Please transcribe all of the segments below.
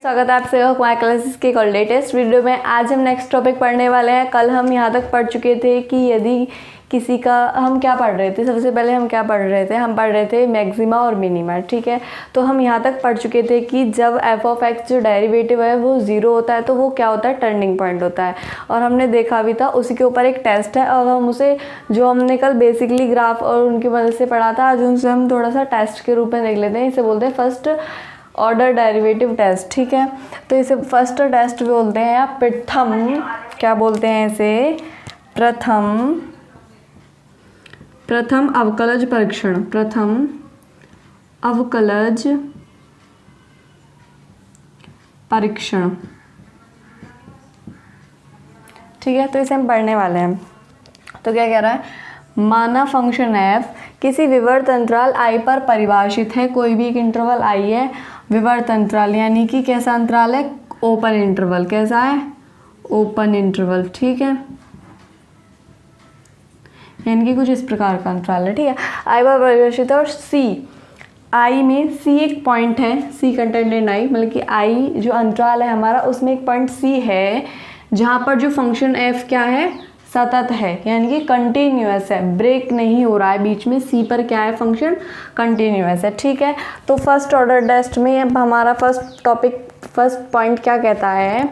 स्वागत है आप सभी हमारे क्लासेस के कल लेटेस्ट वीडियो में। आज हम नेक्स्ट टॉपिक पढ़ने वाले हैं। कल हम यहाँ तक पढ़ चुके थे कि यदि किसी का हम क्या पढ़ रहे थे, सबसे पहले हम क्या पढ़ रहे थे, हम पढ़ रहे थे मैक्सिमा और मिनिमा। ठीक है, तो हम यहाँ तक पढ़ चुके थे कि जब एफ ऑफ एक्स जो डेरिवेटिव है वो ज़ीरो होता है तो वो क्या होता है, टर्निंग पॉइंट होता है। और हमने देखा भी था, उसी के ऊपर एक टेस्ट है और हम उसे जो हमने कल बेसिकली ग्राफ और उनकी मदद से पढ़ा था, आज उनसे हम थोड़ा सा टेस्ट के रूप में देख लेते हैं। इसे बोलते हैं फर्स्ट ऑर्डर डेरिवेटिव टेस्ट। ठीक है, तो इसे फर्स्ट टेस्ट भी बोलते हैं या प्रथम, क्या बोलते हैं इसे, प्रथम अवकलज परीक्षण, प्रथम अवकलज परीक्षण। ठीक है, तो इसे हम पढ़ने वाले हैं। तो क्या कह रहा है, माना फंक्शन f किसी विवर्त अंतराल i पर परिभाषित है। कोई भी एक इंटरवल i है, विवर्त अंतराल यानी कि कैसा अंतराल है, ओपन इंटरवल। कैसा है, ओपन इंटरवल। ठीक है, यानी कि कुछ इस प्रकार का अंतराल है। ठीक है, i पर परिभाषित है और i में c एक पॉइंट है, c कंटेंट इन i, मतलब कि i जो अंतराल है हमारा उसमें एक पॉइंट c है जहाँ पर जो फंक्शन f क्या है, सतत है, यानी कि कंटिन्यूअस है, ब्रेक नहीं हो रहा है बीच में। सी पर क्या है, फंक्शन कंटिन्यूअस है। ठीक है, तो फर्स्ट ऑर्डर टेस्ट में अब हमारा फर्स्ट टॉपिक, फर्स्ट पॉइंट क्या कहता है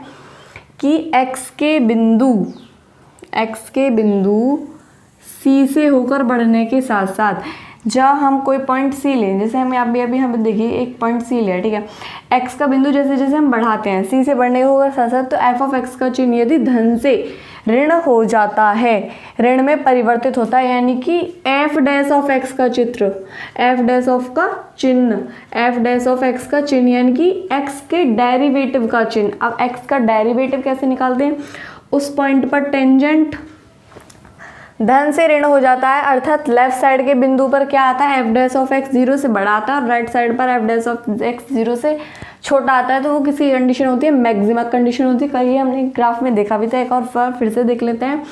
कि x के बिंदु C से होकर बढ़ने के साथ साथ जब हम कोई पॉइंट C लें, जैसे हमें अभी हम देखिए एक पॉइंट C लिया। ठीक है, x का बिंदु जैसे जैसे हम बढ़ाते हैं C से बढ़ने को होगा साथ साथ, तो f ऑफ x का चिन्ह यदि धन से ऋण हो जाता है, ऋण में परिवर्तित होता है, यानी कि f डैश ऑफ x का चित्र, f डैश ऑफ का चिन्ह, f डैश ऑफ x का चिन्ह यानी कि x के डेरिवेटिव का चिन्ह। अब x का डेरिवेटिव कैसे निकालते हैं, उस पॉइंट पर टेंजेंट धन से ऋण हो जाता है, अर्थात लेफ्ट साइड के बिंदु पर क्या आता है, f डैश ऑफ x 0 से बड़ा आता है और राइट साइड पर f डैश ऑफ x 0 से छोटा आता है। तो वो किसी कंडीशन होती है, मैक्सिमा कंडीशन होती है। कल ये हमने ग्राफ में देखा भी था, एक और फिर से देख लेते हैं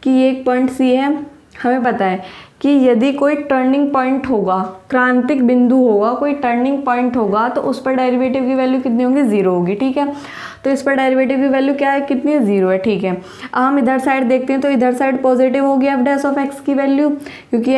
कि ये एक पॉइंट C है। हमें पता है कि यदि कोई टर्निंग पॉइंट होगा, क्रांतिक बिंदु होगा, कोई टर्निंग पॉइंट होगा, तो उस पर डेरिवेटिव की वैल्यू कितनी होगी, 0 होगी। ठीक है, तो इस पर डेरिवेटिव की वैल्यू क्या है, कितनी है, 0 है। ठीक है, अब हम इधर साइड देखते हैं तो इधर साइड पॉजिटिव होगी एफ डैश ऑफ एक्स की वैल्यू, क्योंकि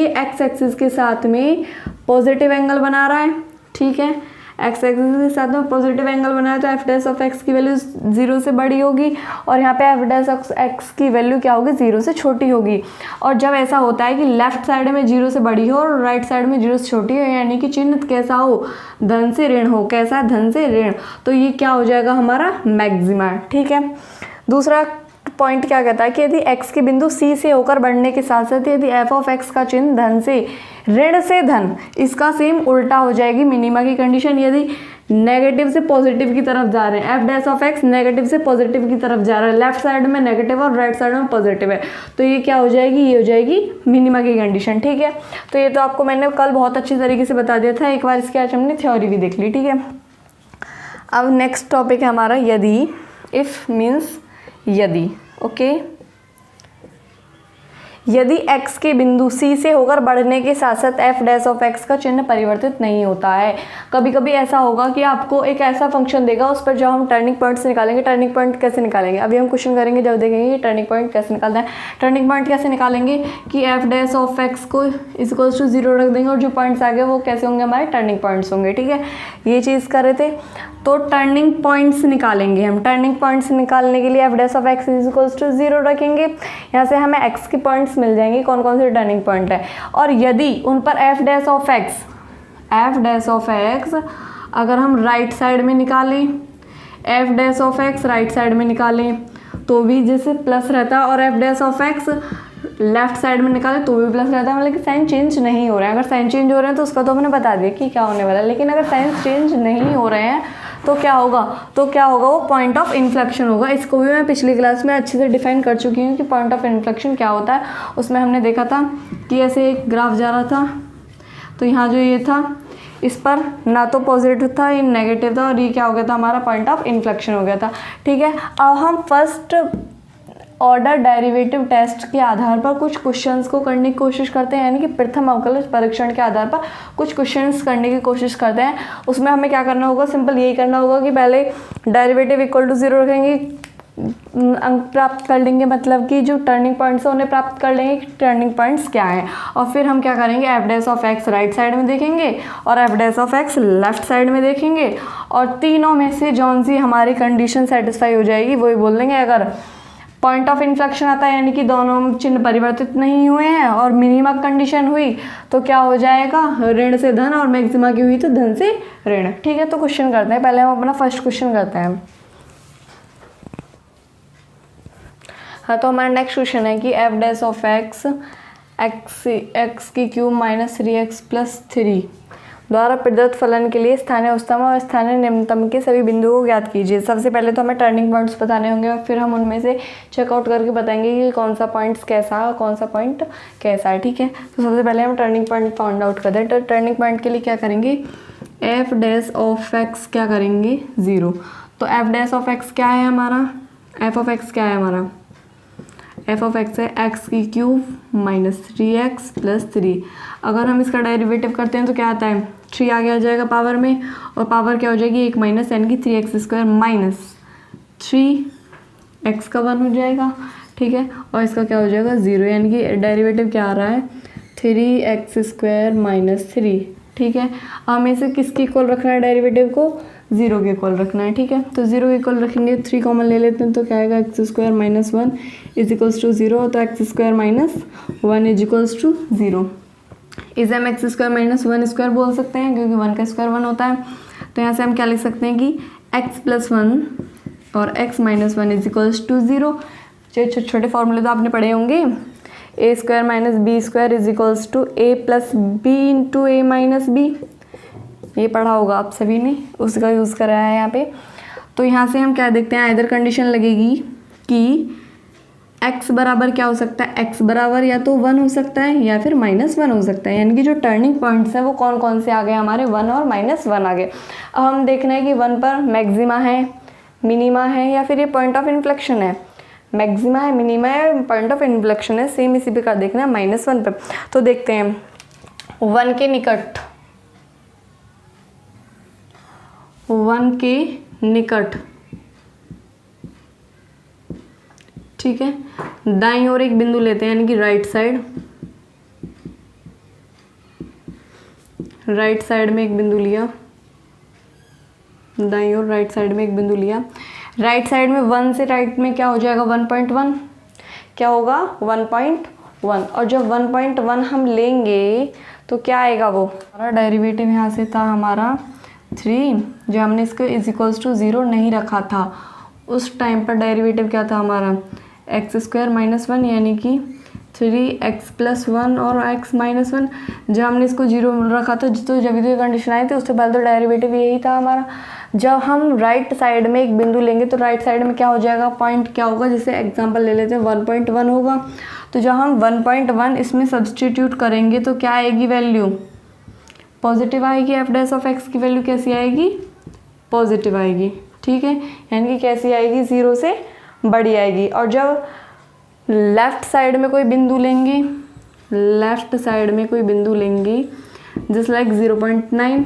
एक्स एक्सिस के साथ में पॉजिटिव एंगल बना रहा है। ठीक है, एक्स एक्सिस के साथ में पॉजिटिव एंगल बना है तो एफ डैश ऑफ एक्स की वैल्यू 0 से बड़ी होगी और यहाँ पे एफ डैश ऑफ एक्स की वैल्यू क्या होगी, 0 से छोटी होगी। और जब ऐसा होता है कि लेफ्ट साइड में 0 से बड़ी हो और राइट साइड में 0 से छोटी हो, यानी कि चिन्ह कैसा हो, धन से ऋण हो, कैसा, धन से ऋण, तो ये क्या हो जाएगा हमारा मैक्सिमा। ठीक है, दूसरा पॉइंट क्या कहता है कि यदि x के बिंदु C से होकर बढ़ने के साथ साथ यदि f ऑफ x का चिन्ह धन से ऋण से धन, इसका सेम उल्टा हो जाएगी मिनिमा की कंडीशन। यदि नेगेटिव से पॉजिटिव की तरफ जा रहे हैं, f dash of x negative से पॉजिटिव की तरफ जा रहा है, लेफ्ट साइड में नेगेटिव और राइट साइड में पॉजिटिव है, तो ये क्या हो जाएगी, ये हो जाएगी मिनिमा की कंडीशन। ठीक है, तो ये तो आपको मैंने कल बहुत अच्छी तरीके से बता दिया था, एक बार इसके आज हमने थ्योरी भी देख ली। ठीक है, अब नेक्स्ट टॉपिक है हमारा यदि, इफ मीन्स यदि। ओके, यदि x के बिंदु C से होकर बढ़ने के साथ साथ f डैश ऑफ x का चिन्ह परिवर्तित नहीं होता है। कभी कभी ऐसा होगा कि आपको एक ऐसा फंक्शन देगा, उस पर जब हम टर्निंग पॉइंट से निकालेंगे, टर्निंग पॉइंट कैसे निकालेंगे, अभी हम क्वेश्चन करेंगे जब देखेंगे कि टर्निंग पॉइंट कैसे निकालना है। टर्निंग पॉइंट कैसे निकालेंगे कि f डैश ऑफ x को इक्वल्स टू 0 रख देंगे और जो पॉइंट्स आ गए वो कैसे होंगे, हमारे टर्निंग पॉइंट्स होंगे। ठीक है, ये चीज़ कर रहे थे, तो टर्निंग पॉइंट्स निकालेंगे हम। टर्निंग पॉइंट्स निकालने के लिए f dash of x equals to 0 रखेंगे, यहाँ से हमें x के पॉइंट्स मिल जाएंगे, कौन कौन से टर्निंग पॉइंट है। और यदि उन पर f डैश ऑफ x अगर हम राइट साइड में निकालें, f dash of x right side में निकालें तो भी जैसे प्लस रहता है, और f dash of x left side में निकाले तो भी प्लस रहता है, मतलब कि साइन चेंज नहीं हो रहे हैं। अगर साइन चेंज हो रहे हैं तो उसका तो हमने बता दिया कि क्या होने वाला है, लेकिन अगर साइन चेंज नहीं हो रहे हैं तो क्या होगा, वो पॉइंट ऑफ इन्फ्लेक्शन होगा। इसको भी मैं पिछली क्लास में अच्छे से डिफाइन कर चुकी हूँ कि पॉइंट ऑफ इन्फ्लेक्शन क्या होता है। उसमें हमने देखा था कि ऐसे एक ग्राफ जा रहा था, तो यहाँ जो ये था इस पर ना तो पॉजिटिव था, ये नेगेटिव था, और ये क्या हो गया था, हमारा पॉइंट ऑफ इन्फ्लेक्शन हो गया था। ठीक है, अब हम फर्स्ट ऑर्डर डेरिवेटिव टेस्ट के आधार पर कुछ क्वेश्चंस को करने की कोशिश करते हैं, यानी कि प्रथम अवकलज परीक्षण के आधार पर कुछ क्वेश्चंस करने की कोशिश करते हैं। उसमें हमें क्या करना होगा, सिंपल यही करना होगा कि पहले डेरिवेटिव इक्वल टू 0 रखेंगे, अंक प्राप्त कर लेंगे, मतलब कि जो टर्निंग पॉइंट्स है उन्हें प्राप्त कर लेंगे कि टर्निंग पॉइंट्स क्या है, और फिर हम क्या करेंगे, F dash of x right side में देखेंगे और F dash of x left side में देखेंगे, और तीनों में से जौन सी हमारी कंडीशन सेटिस्फाई हो जाएगी वही बोल देंगे। अगर पॉइंट ऑफ इन्फ्लेक्शन आता है, यानी कि दोनों चिन्ह परिवर्तित नहीं हुए हैं और मिनिमा कंडीशन हुई, तो क्या हो जाएगा, ऋण से धन, और मैक्सिमा की हुई तो धन से ऋण। ठीक है, तो क्वेश्चन करते हैं, पहले हम अपना फर्स्ट क्वेश्चन करते हैं। हाँ, तो हमारा नेक्स्ट क्वेश्चन है कि F dash of x x की क्यूब माइनस 3x प्लस 3 द्वारा प्रदत्त फलन के लिए स्थानीय उच्चतम और स्थानीय निम्नतम के सभी बिंदुओं को ज्ञात कीजिए। सबसे पहले तो हमें टर्निंग पॉइंट्स बताने होंगे और फिर हम उनमें से चेकआउट करके बताएंगे कि कौन सा पॉइंट्स कैसा है और कौन सा पॉइंट कैसा है। ठीक है, तो सबसे पहले हम टर्निंग पॉइंट फाइंड आउट करते हैं। तो टर्निंग पॉइंट के लिए क्या करेंगे, एफ डैश ऑफ एक्स क्या करेंगे, 0। तो एफ डैश ऑफ एक्स क्या है हमारा, एफ ऑफ एक्स क्या है हमारा, एफ ऑफ एक्स है एक्स की क्यूब माइनस 3x प्लस 3। अगर हम इसका डेरिवेटिव करते हैं तो क्या आता है, 3 आगे आ जाएगा पावर में, और पावर क्या हो जाएगी 1 माइनस, यानी कि 3x स्क्वायर माइनस 3x का 1 हो जाएगा। ठीक है, और इसका क्या हो जाएगा 0, यानी कि डेरिवेटिव क्या आ रहा है 3x स्क्वायर माइनस 3। ठीक है, हमें इसे किसके इक्वल रखना है, डेरिवेटिव को 0 के इक्वल रखना है। ठीक है, तो 0 के इक्वल रखेंगे, 3 कॉमन ले लेते हैं तो क्या आएगा, x square minus 1 is equals to 0, तो x square minus 1 is equals to 0। इसे हम एक्स स्क्वायर माइनस 1 स्क्वायर बोल सकते हैं क्योंकि 1 का स्क्वायर 1 होता है। तो यहाँ से हम क्या लिख सकते हैं कि x प्लस 1 और x minus 1 is equals to 0। छोटे छोटे फॉर्मूले तो आपने पढ़े होंगे, A square minus B square is equals to A plus B into A minus B, ये पढ़ा होगा आप सभी ने, उसका यूज़ करा है यहाँ पे। तो यहाँ से हम क्या देखते हैं, इधर कंडीशन लगेगी कि x बराबर क्या हो सकता है, x बराबर या तो 1 हो सकता है या फिर -1 हो सकता है, यानी कि जो टर्निंग पॉइंट्स हैं वो कौन कौन से आ गए हमारे, 1 और -1 आ गए। अब हम देखना है कि 1 पर मैक्सिमा है, मिनिमा है, या फिर ये पॉइंट ऑफ इन्फ्लेक्शन है, मैक्सिमा है, मिनिमा है, पॉइंट ऑफ इन्फ्लेक्शन है, सेम इसी पे कर देखना है -1 पर। तो देखते हैं 1 के निकट, 1 के निकट, ठीक है, दाईं ओर एक बिंदु लेते हैं, यानी कि राइट साइड, राइट साइड में एक बिंदु लिया, दाईं ओर राइट साइड में एक बिंदु लिया। राइट साइड में 1 से राइट में क्या हो जाएगा 1.1, क्या होगा 1.1, और जब 1.1 हम लेंगे तो क्या आएगा, वो हमारा डेरिवेटिव यहाँ से था हमारा 3, जो हमने इसको इज इक्वल्स टू 0 नहीं रखा था उस टाइम पर डेरिवेटिव क्या था हमारा एक्स स्क्वायर माइनस 1, यानी कि 3x प्लस 1 और x माइनस 1। जब हमने इसको 0 रखा था तो जब ये कंडीशन आई थी उससे पहले तो डेरिवेटिव यही था हमारा। जब हम राइट साइड में एक बिंदु लेंगे तो राइट साइड में क्या हो जाएगा, पॉइंट क्या होगा, जैसे एग्जांपल ले लेते हैं 1.1 होगा। तो जब हम 1.1 इसमें सब्सटीट्यूट करेंगे तो क्या आएगी वैल्यू, पॉजिटिव आएगी। एफ डैश ऑफ एक्स की वैल्यू कैसी आएगी, पॉजिटिव आएगी। ठीक है, यानी कि कैसी आएगी, 0 से बड़ी आएगी। और जब लेफ़्ट साइड में कोई बिंदु लेंगे, लेफ़्ट साइड में कोई बिंदु लेंगे जस्ट लाइक 0.9,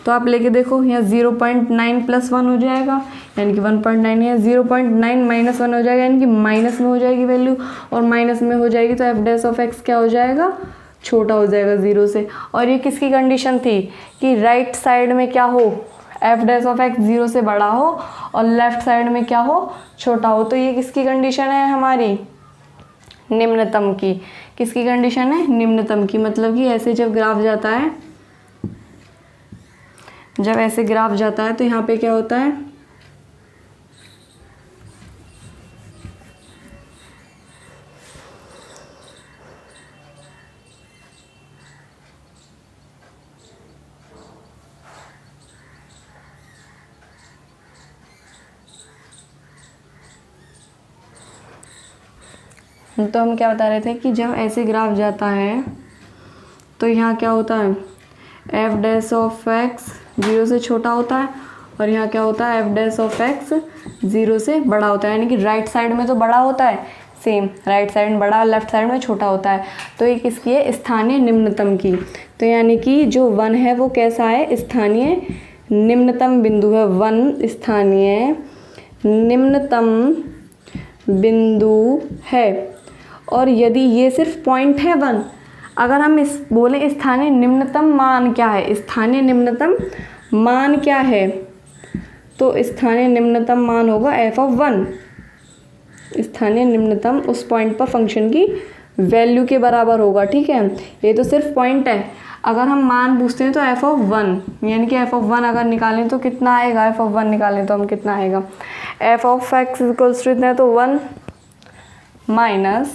तो आप लेके देखो यहाँ 0.9 प्लस 1 हो जाएगा, यानी कि 1.9 है, 0.9 माइनस 1 हो जाएगा, यानी कि माइनस में हो जाएगी वैल्यू, और माइनस में हो जाएगी तो एफ डैश ऑफ एक्स क्या हो जाएगा, छोटा हो जाएगा 0 से। और ये किसकी कंडीशन थी कि राइट साइड में क्या हो, एफ डैश ऑफ एक्स 0 से बड़ा हो और लेफ्ट साइड में क्या हो, छोटा हो। तो ये किसकी कंडीशन है हमारी, निम्नतम की। किसकी कंडीशन है, निम्नतम की। मतलब कि ऐसे जब ग्राफ जाता है, जब ऐसे ग्राफ जाता है तो यहाँ पे क्या होता है, तो हम क्या बता रहे थे कि जब ऐसे ग्राफ जाता है तो यहाँ क्या होता है, एफ डैश ऑफ एक्स 0 से छोटा होता है और यहाँ क्या होता है, एफ डैश ऑफ एक्स 0 से बड़ा होता है, यानी कि राइट साइड में तो बड़ा होता है, सेम राइट साइड में बड़ा, लेफ्ट साइड में छोटा होता है। तो ये किसकी है, स्थानीय निम्नतम की। तो यानी कि जो 1 है वो कैसा है, स्थानीय निम्नतम बिंदु है। 1 स्थानीय निम्नतम बिंदु है। और यदि ये सिर्फ पॉइंट है 1, अगर हम इस बोले स्थानीय निम्नतम मान क्या है, स्थानीय निम्नतम मान क्या है, तो स्थानीय निम्नतम मान होगा एफ ऑफ 1। स्थानीय निम्नतम उस पॉइंट पर फंक्शन की वैल्यू के बराबर होगा, ठीक है। ये तो सिर्फ पॉइंट है, अगर हम मान पूछते हैं तो एफ ऑफ 1, यानी कि एफ ऑफ 1 अगर निकालें तो कितना आएगा, एफ ऑफ 1 निकालें तो हम कितना आएगा, f of x equals to इतना है तो 1 माइनस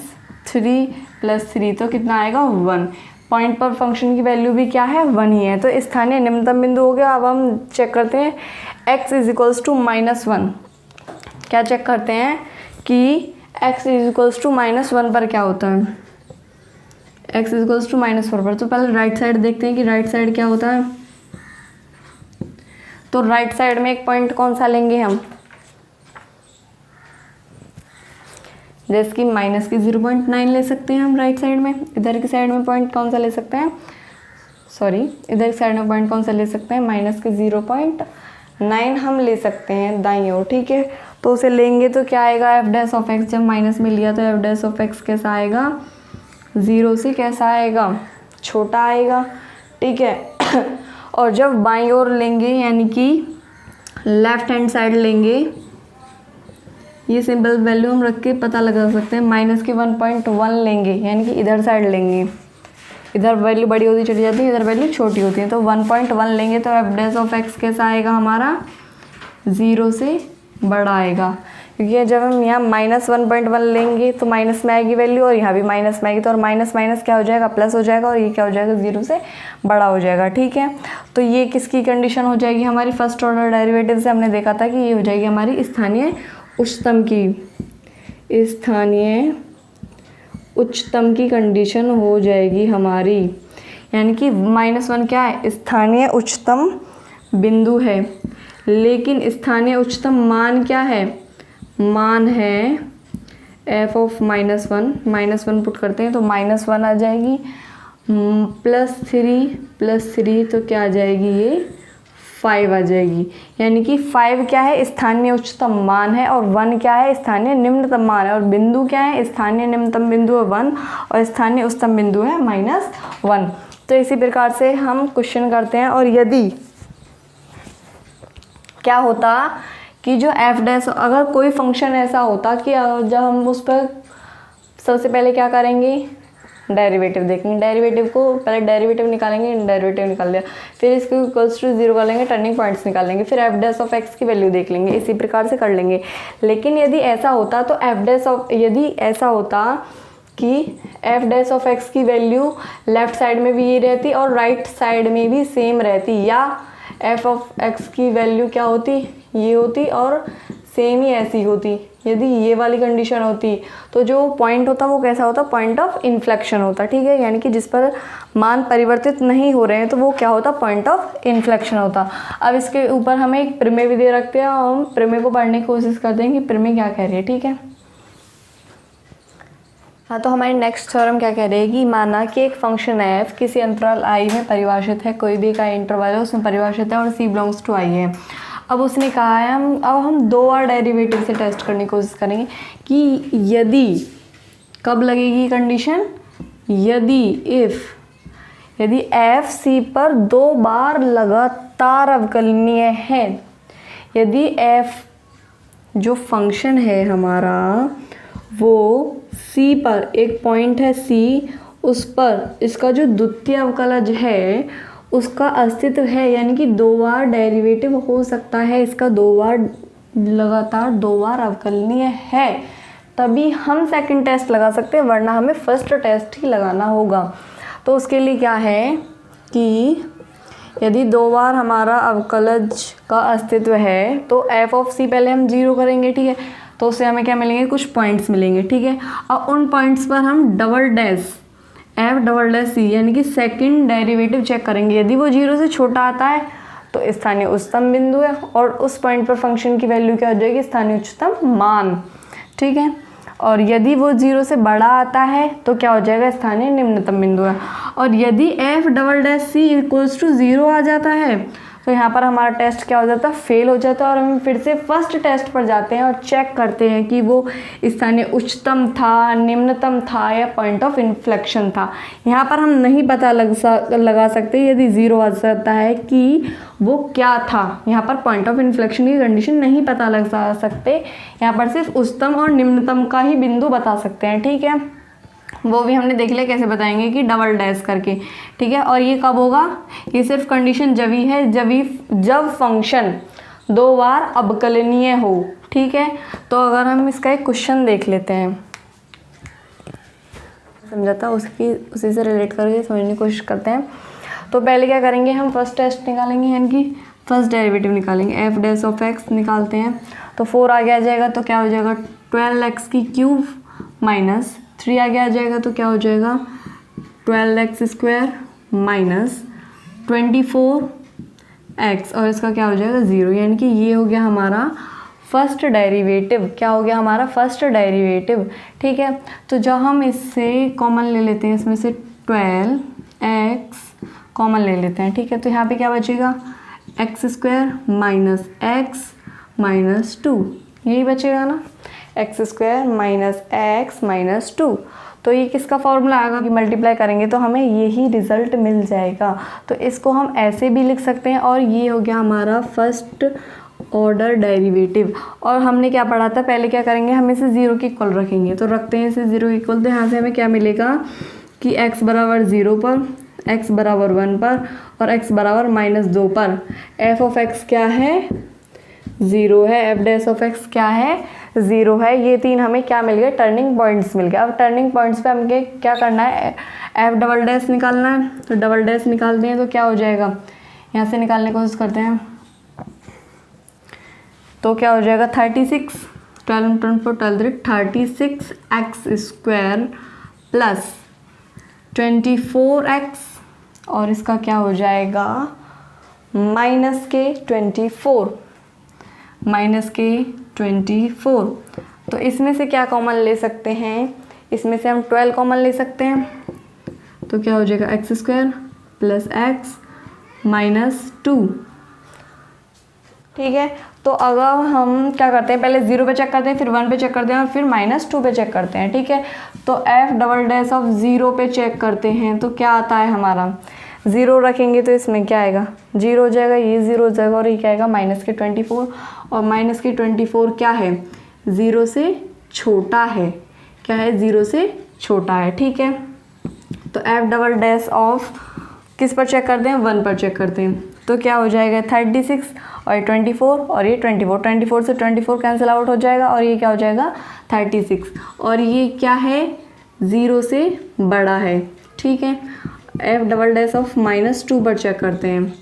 3 प्लस 3 तो कितना आएगा 1। पॉइंट पर फंक्शन की वैल्यू भी क्या है, 1 ही है। तो स्थानीय निम्नतम बिंदु हो गया। अब हम चेक करते हैं x इज इक्वल्स टू -1। क्या चेक करते हैं कि x इज इक्वल्स टू -1 पर क्या होता है, x इज इक्वल्स टू -4 पर। तो पहले राइट साइड देखते हैं कि राइट साइड क्या होता है। तो राइट साइड में एक पॉइंट कौन सा लेंगे हम, जैसे कि माइनस की 0.9 ले सकते हैं हम राइट साइड में। इधर की साइड में पॉइंट कौन सा ले सकते हैं, सॉरी इधर की साइड में पॉइंट कौन सा ले सकते हैं, माइनस की 0.9 हम ले सकते हैं दाईं ओर, ठीक है। तो उसे लेंगे तो क्या आएगा, एफ डैश ऑफ एक्स, जब माइनस में लिया तो एफ डैश ऑफ एक्स कैसा आएगा, 0 से कैसा आएगा, छोटा आएगा, ठीक है। और जब बाईं ओर लेंगे यानी कि लेफ्ट हैंड साइड लेंगे, ये सिंपल वैल्यू हम रख के पता लगा सकते हैं, माइनस के 1.1 लेंगे, यानी कि इधर साइड लेंगे, इधर वैल्यू बड़ी होती चली जाती है, इधर वैल्यू छोटी होती है। तो 1.1 लेंगे तो एफ डैश ऑफ एक्स कैसा आएगा हमारा, 0 से बड़ा आएगा, क्योंकि जब हम यहाँ -1.1 लेंगे तो माइनस में आएगी वैल्यू, और यहाँ भी माइनस में आएगी, तो और माइनस माइनस क्या हो जाएगा, प्लस हो जाएगा, और ये क्या हो जाएगा, 0 से बड़ा हो जाएगा, ठीक है। तो ये किसकी कंडीशन हो जाएगी हमारी, फर्स्ट ऑर्डर डेरिवेटिव से हमने देखा था कि ये हो जाएगी हमारी स्थानीय उच्चतम की, स्थानीय उच्चतम की कंडीशन हो जाएगी हमारी। यानी कि -1 क्या है, स्थानीय उच्चतम बिंदु है, लेकिन स्थानीय उच्चतम मान क्या है, मान है f ऑफ -1 पुट करते हैं तो -1 आ जाएगी, +3 तो क्या आ जाएगी, ये 5 आ जाएगी। यानी कि 5 क्या है, स्थानीय उच्चतम मान है, और 1 क्या है, स्थानीय निम्नतम मान है, और बिंदु क्या है, स्थानीय निम्नतम बिंदु है 1 और स्थानीय उच्चतम बिंदु है -1। तो इसी प्रकार से हम क्वेश्चन करते हैं। और यदि क्या होता कि जो एफ डैश, अगर कोई फंक्शन ऐसा होता कि जब हम उस पर सबसे पहले क्या करेंगे, डेरिवेटिव देखेंगे, डेरिवेटिव को पहले डेरिवेटिव निकालेंगे, डेरिवेटिव निकाल लिया, फिर इसको इक्वल्स टू 0 कर लेंगे, टर्निंग पॉइंट्स निकाल लेंगे, फिर एफ डैश ऑफ एक्स की वैल्यू देख लेंगे, इसी प्रकार से कर लेंगे। लेकिन यदि ऐसा होता तो एफ डैश ऑफ, यदि ऐसा होता कि एफ डैश ऑफ एक्स की वैल्यू लेफ्ट साइड में भी ये रहती और राइट साइड में भी सेम रहती, या एफ ऑफ एक्स की वैल्यू क्या होती, ये होती और सेम ही ऐसी होती, यदि ये वाली कंडीशन होती तो जो पॉइंट होता वो कैसा होता, पॉइंट ऑफ इन्फ्लेक्शन होता, ठीक है। यानी कि जिस पर मान परिवर्तित नहीं हो रहे हैं तो वो क्या होता, पॉइंट ऑफ इन्फ्लेक्शन होता। अब इसके ऊपर हमें एक प्रमेय भी दे रखते हैं और हम प्रमेय को पढ़ने की कोशिश करते हैं कि प्रमेय क्या कह रही है, ठीक है। हाँ, तो हमारी नेक्स्ट थ्योरम क्या कह रही है कि माना कि एक फंक्शन f किसी अंतराल i में परिभाषित है, कोई भी का इंटरवल है उसमें परिभाषित है और c बिलोंग्स टू i है। अब उसने कहा है हम 2 बार डेरिवेटिव से टेस्ट करने की कोशिश करेंगे कि यदि, कब लगेगी कंडीशन, यदि f c पर 2 बार लगातार अवकलनीय है, यदि f जो फंक्शन है हमारा वो c पर, एक पॉइंट है c, उस पर इसका जो द्वितीय अवकलज है उसका अस्तित्व है, यानी कि 2 बार डेरिवेटिव हो सकता है इसका, 2 बार लगातार 2 बार अवकलनीय है, तभी हम सेकंड टेस्ट लगा सकते हैं, वरना हमें फर्स्ट टेस्ट ही लगाना होगा। तो उसके लिए क्या है कि यदि 2 बार हमारा अवकलज का अस्तित्व है तो f ऑफ c पहले हम 0 करेंगे, ठीक है। तो उससे हमें क्या मिलेंगे, कुछ पॉइंट्स मिलेंगे, ठीक है। और उन पॉइंट्स पर हम double dash f double dash c यानी कि सेकंड डेरिवेटिव चेक करेंगे। यदि वो 0 से छोटा आता है तो स्थानीय उच्चतम बिंदु है और उस पॉइंट पर फंक्शन की वैल्यू क्या हो जाएगी, स्थानीय उच्चतम मान। ठीक है, और यदि वो 0 से बड़ा आता है तो क्या हो जाएगा, स्थानीय निम्नतम बिंदु है। और यदि f"c इक्वल्स टू 0 आ जाता है तो यहाँ पर हमारा टेस्ट क्या हो जाता है, फेल हो जाता है और हम फिर से फर्स्ट टेस्ट पर जाते हैं और चेक करते हैं कि वो स्थानीय उच्चतम था, निम्नतम था या पॉइंट ऑफ इन्फ्लेक्शन था। यहाँ पर हम नहीं पता लगा सकते यदि 0 आ जाता है कि वो क्या था। यहाँ पर पॉइंट ऑफ इन्फ्लेक्शन की कंडीशन नहीं पता लगा सकते, यहाँ पर सिर्फ उच्चतम और निम्नतम का ही बिंदु बता सकते हैं। ठीक है, वो भी हमने देख लिया कैसे बताएंगे कि डबल डैश करके। ठीक है, और ये कब होगा, ये सिर्फ कंडीशन जब ही है जब फंक्शन 2 बार अवकलनीय हो। ठीक है, तो अगर हम इसका एक क्वेश्चन देख लेते हैं, समझाता उसी से रिलेट करके समझने की कोशिश करते हैं। तो पहले क्या करेंगे, हम फर्स्ट टेस्ट निकालेंगे, यानी कि फर्स्ट डेरिवेटिव निकालेंगे। f' निकालते हैं तो 4 आगे आ जाएगा तो क्या हो जाएगा, 12x³ माइनस 3 आगे आ जाएगा तो क्या हो जाएगा, 12x² माइनस 24x और इसका क्या हो जाएगा 0, यानी कि ये हो गया हमारा फर्स्ट डेरिवेटिव। क्या हो गया हमारा फर्स्ट डेरिवेटिव। ठीक है, तो जब हम इससे कॉमन ले लेते हैं, इसमें से 12x कॉमन ले लेते हैं। ठीक है, तो यहाँ पे क्या बचेगा, x² माइनस x माइनस 2, यही बचेगा ना, x² माइनस x माइनस 2। तो ये किसका फॉर्मूला आएगा कि मल्टीप्लाई करेंगे तो हमें यही रिजल्ट मिल जाएगा। तो इसको हम ऐसे भी लिख सकते हैं और ये हो गया हमारा फर्स्ट ऑर्डर डेरिवेटिव। और हमने क्या पढ़ा था, पहले क्या करेंगे, हम इसे 0 के इक्वल रखेंगे। तो रखते हैं इसे 0 के इक्वल, तो यहाँ से हमें क्या मिलेगा कि x बराबर 0 पर, x बराबर 1 पर और x बराबर -2 पर f(x) क्या है, 0 है, f' क्या है, 0 है। ये 3 हमें क्या मिल गए, टर्निंग पॉइंट्स मिल गए। अब टर्निंग पॉइंट्स पे हमें क्या करना है, f" निकालना है। तो डबल डैश निकालते हैं तो क्या हो जाएगा, यहाँ से निकालने की कोशिश करते हैं तो क्या हो जाएगा 36, 36x² प्लस 24x और इसका क्या हो जाएगा -24। तो इसमें से क्या कॉमन ले सकते हैं, इसमें से हम 12 कॉमन ले सकते हैं तो क्या हो जाएगा x² प्लस x माइनस 2। ठीक है, तो अगर हम क्या करते हैं, पहले 0 पे चेक करते हैं, फिर 1 पे चेक करते हैं और फिर -2 पे चेक करते हैं। ठीक है, तो f"0 पे चेक करते हैं तो क्या आता है हमारा, 0 रखेंगे तो इसमें क्या आएगा, 0 हो जाएगा, ये 0 हो जाएगा और ये क्या आएगा -24। और -24 क्या है, 0 से छोटा है, क्या है, 0 से छोटा है। ठीक है, तो f" ऑफ किस पर चेक करते हैं, 1 पर चेक करते हैं तो क्या हो जाएगा 36 और 24 और ये 24 से 24 कैंसिल आउट हो जाएगा और ये क्या हो जाएगा 36 और ये क्या है 0 से बड़ा है। ठीक है, f" ऑफ -2 पर चेक करते हैं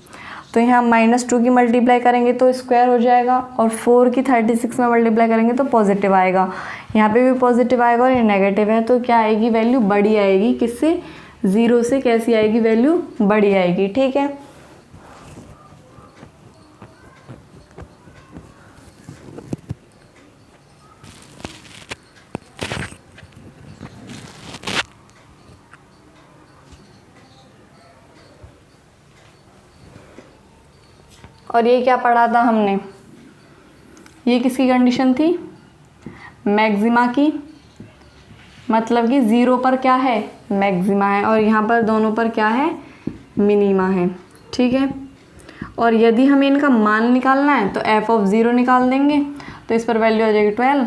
तो यहाँ -2 की मल्टीप्लाई करेंगे तो स्क्वायर हो जाएगा और 4 की 36 में मल्टीप्लाई करेंगे तो पॉजिटिव आएगा, यहाँ पे भी पॉजिटिव आएगा और ये नेगेटिव है तो क्या आएगी, वैल्यू बड़ी आएगी। किससे, 0 से कैसी आएगी, वैल्यू बड़ी आएगी। ठीक है, और ये क्या पढ़ा था हमने, ये किसकी कंडीशन थी, मैक्सिमा की, मतलब कि 0 पर क्या है, मैक्सिमा है और यहाँ पर दोनों पर क्या है, मिनिमा है। ठीक है, और यदि हमें इनका मान निकालना है तो f(0) निकाल देंगे तो इस पर वैल्यू आ जाएगी 12,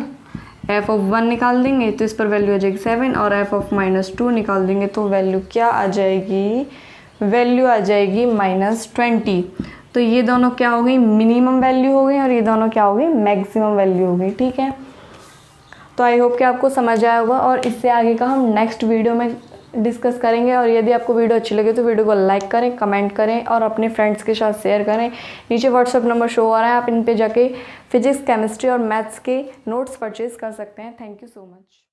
f(1) निकाल देंगे तो इस पर वैल्यू आ जाएगी 7 और f(-2) निकाल देंगे तो वैल्यू क्या आ जाएगी, वैल्यू आ जाएगी -20। तो ये दोनों क्या हो गई, मिनिमम वैल्यू हो गई और ये दोनों क्या हो गई, मैक्सिमम वैल्यू हो गई। ठीक है, तो आई होप कि आपको समझ आया होगा और इससे आगे का हम नेक्स्ट वीडियो में डिस्कस करेंगे। और यदि आपको वीडियो अच्छी लगे तो वीडियो को लाइक करें, कमेंट करें और अपने फ्रेंड्स के साथ शेयर करें। नीचे व्हाट्सएप नंबर शो हो रहा है, आप इन पे जाके फिजिक्स, केमिस्ट्री और मैथ्स के नोट्स परचेज कर सकते हैं। Thank you so much.